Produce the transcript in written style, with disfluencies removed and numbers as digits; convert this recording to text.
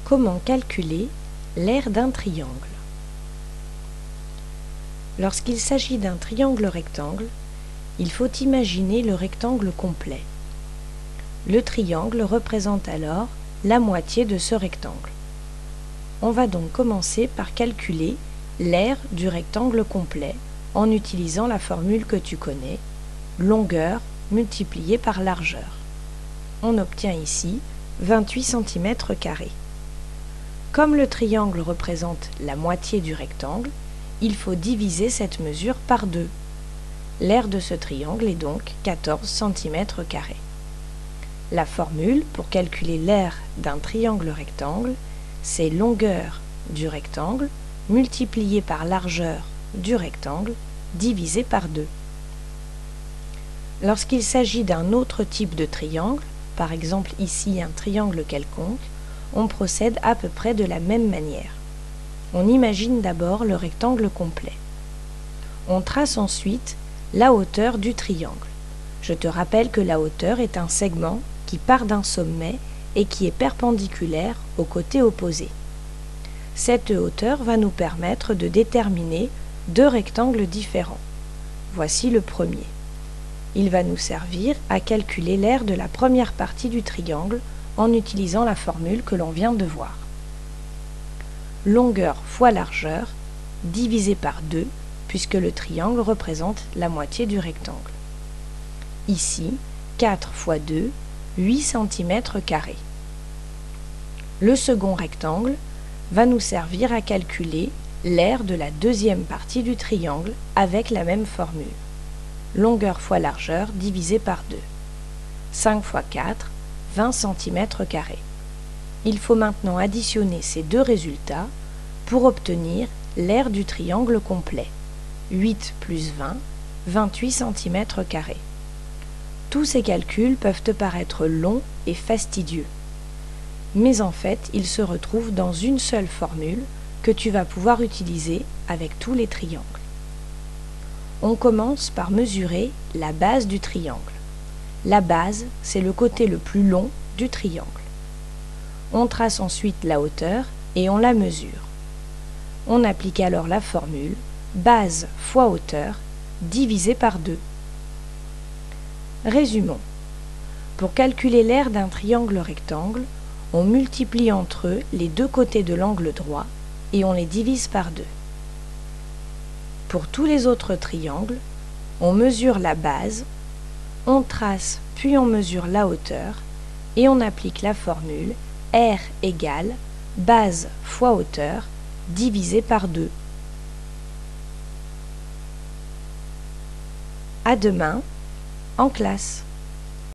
Comment calculer l'aire d'un triangle? Lorsqu'il s'agit d'un triangle rectangle, il faut imaginer le rectangle complet. Le triangle représente alors la moitié de ce rectangle. On va donc commencer par calculer l'aire du rectangle complet en utilisant la formule que tu connais, longueur multipliée par largeur. On obtient ici 28 cm². Comme le triangle représente la moitié du rectangle, il faut diviser cette mesure par 2. L'aire de ce triangle est donc 14 cm². La formule pour calculer l'aire d'un triangle rectangle, c'est longueur du rectangle multipliée par largeur du rectangle divisé par 2. Lorsqu'il s'agit d'un autre type de triangle, par exemple ici un triangle quelconque, on procède à peu près de la même manière. On imagine d'abord le rectangle complet. On trace ensuite la hauteur du triangle. Je te rappelle que la hauteur est un segment qui part d'un sommet et qui est perpendiculaire au côté opposé. Cette hauteur va nous permettre de déterminer deux rectangles différents. Voici le premier. Il va nous servir à calculer l'aire de la première partie du triangle en utilisant la formule que l'on vient de voir. Longueur fois largeur divisé par 2 puisque le triangle représente la moitié du rectangle. Ici, 4 fois 2, 8 cm². Le second rectangle va nous servir à calculer l'aire de la deuxième partie du triangle avec la même formule. Longueur fois largeur divisé par 2. 5 fois 4, 20 cm². Il faut maintenant additionner ces deux résultats pour obtenir l'aire du triangle complet. 8 plus 20, 28 cm². Tous ces calculs peuvent te paraître longs et fastidieux. Mais en fait, ils se retrouvent dans une seule formule que tu vas pouvoir utiliser avec tous les triangles. On commence par mesurer la base du triangle. La base, c'est le côté le plus long du triangle. On trace ensuite la hauteur et on la mesure. On applique alors la formule base fois hauteur divisé par 2. Résumons. Pour calculer l'aire d'un triangle rectangle, on multiplie entre eux les deux côtés de l'angle droit et on les divise par 2. Pour tous les autres triangles, on mesure la base, on trace puis on mesure la hauteur et on applique la formule R égale base fois hauteur divisé par 2. À demain en classe.